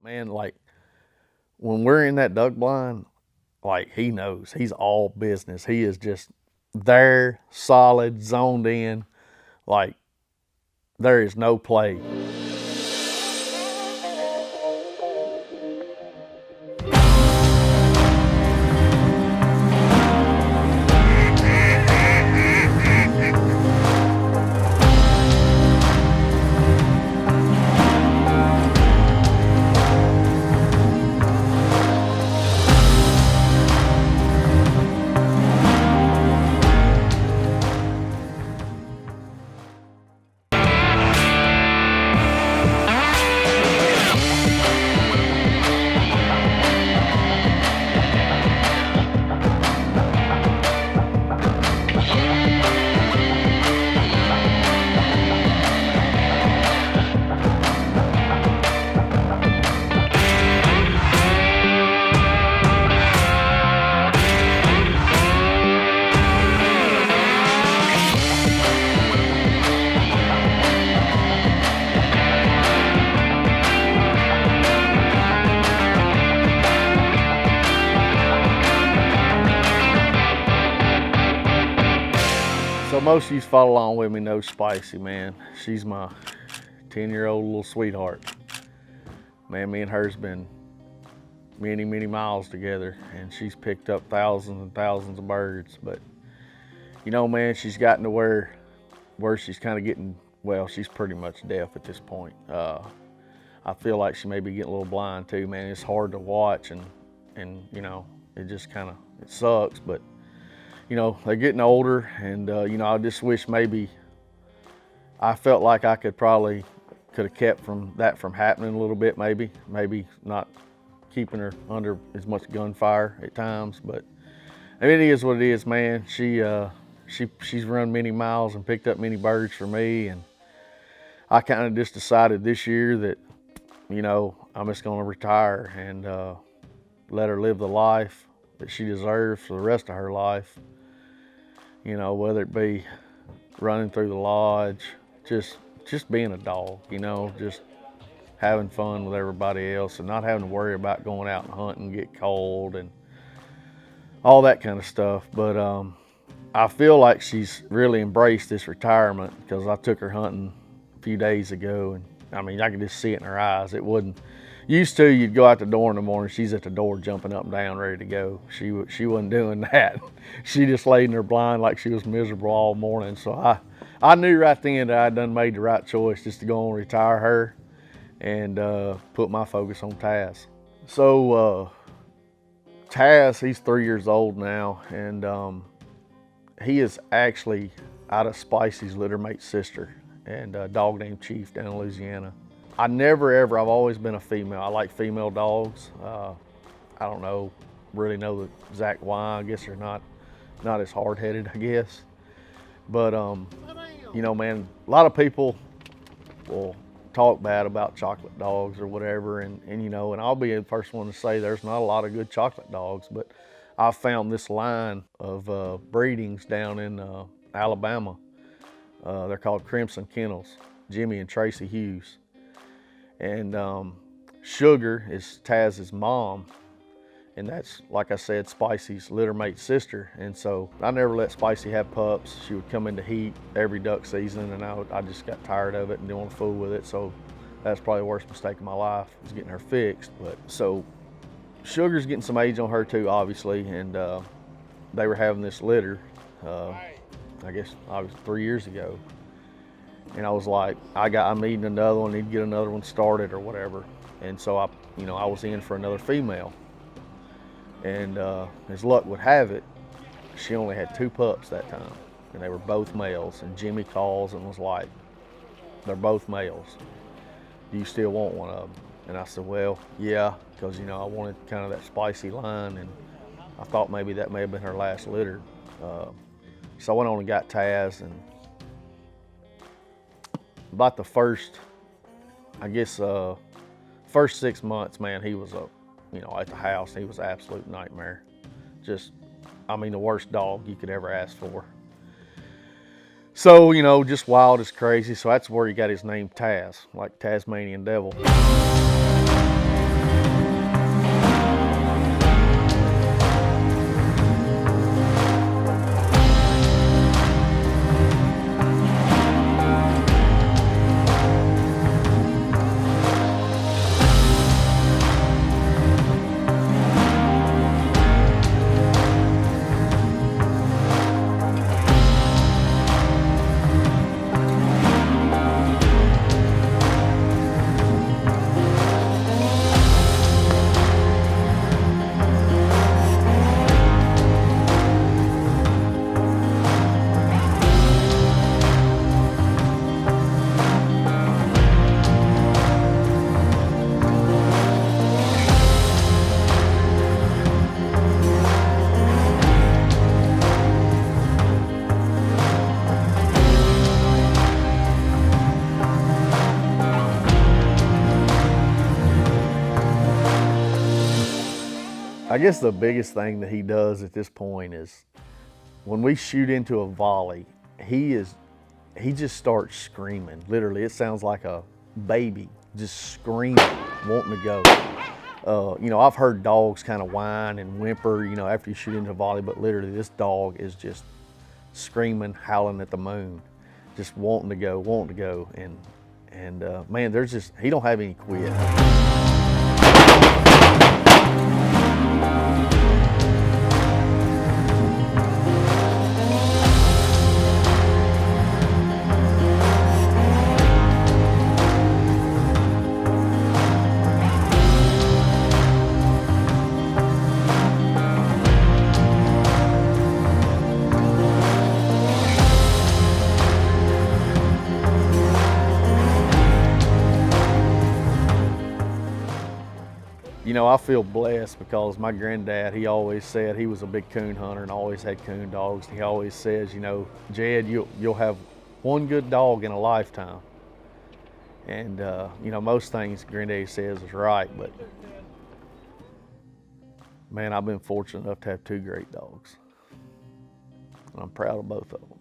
Man, like when we're in that duck blind, like he knows he's all business. He is just there, solid, zoned in. Like there is no play. So most of you follow along with me know Spicy, man. She's my 10-year-old little sweetheart. Man, me and her's been many, many miles together, and she's picked up thousands and thousands of birds. But you know, man, she's gotten to where she's kind of getting, well, she's pretty much deaf at this point. I feel like she may be getting a little blind too, man. It's hard to watch, and you know, it just kind of, it sucks, but you know, they're getting older, and you know, I just wish maybe I felt like I could have kept from happening a little bit, maybe not keeping her under as much gunfire at times, but I mean, it is what it is, man. She's run many miles and picked up many birds for me, and I kind of just decided this year that, you know, I'm just going to retire and let her live the life that she deserves for the rest of her life. You know, whether it be running through the lodge, just being a dog, you know, just having fun with everybody else and not having to worry about going out and hunting, get cold and all that kind of stuff. But I feel like she's really embraced this retirement, because I took her hunting a few days ago, and I mean, I could just see it in her eyes. It wouldn't, used to, you'd go out the door in the morning, she's at the door jumping up and down ready to go. She wasn't doing that. She just laid in her blind like she was miserable all morning. So I knew right then that I'd done made the right choice, just to go and retire her and put my focus on Taz. So Taz, he's 3 years old now, and he is actually out of Spicy's littermate sister and a dog named Chief down in Louisiana. I've always been a female. I like female dogs. I don't really know the exact why. I guess they're not as hard-headed, I guess. But, you know, man, a lot of people will talk bad about chocolate dogs or whatever, and you know, and I'll be the first one to say there's not a lot of good chocolate dogs, but I found this line of breedings down in Alabama. They're called Crimson Kennels, Jimmy and Tracy Hughes. And Sugar is Taz's mom, and that's, like I said, Spicy's littermate sister. And so I never let Spicy have pups. She would come into heat every duck season, and I just got tired of it and didn't want to fool with it. So that's probably the worst mistake of my life, was getting her fixed. But so Sugar's getting some age on her too, obviously, and they were having this litter, I guess I was 3 years ago. And I was like, I'm needing another one, need to get another one started or whatever. And so I was in for another female. And as luck would have it, she only had 2 pups that time, and they were both males. And Jimmy calls and was like, they're both males. Do you still want one of them? And I said, well, yeah, because, you know, I wanted kind of that Spicy line, and I thought maybe that may have been her last litter. So I went on and got Taz, and about the first 6 months, man, he was at the house, he was an absolute nightmare. Just, I mean, the worst dog you could ever ask for. So, you know, just wild as crazy. So that's where he got his name Taz, like Tasmanian Devil. I guess the biggest thing that he does at this point is when we shoot into a volley, he just starts screaming. Literally, it sounds like a baby just screaming, wanting to go. You know, I've heard dogs kind of whine and whimper, you know, after you shoot into a volley, but literally this dog is just screaming, howling at the moon, just wanting to go, wanting to go. And man, there's just, he don't have any quit. You know, I feel blessed because my granddad, he always said he was a big coon hunter and always had coon dogs. He always says, you know, Jed, you'll have one good dog in a lifetime. And, you know, most things granddad says is right, but man, I've been fortunate enough to have two great dogs. And I'm proud of both of them.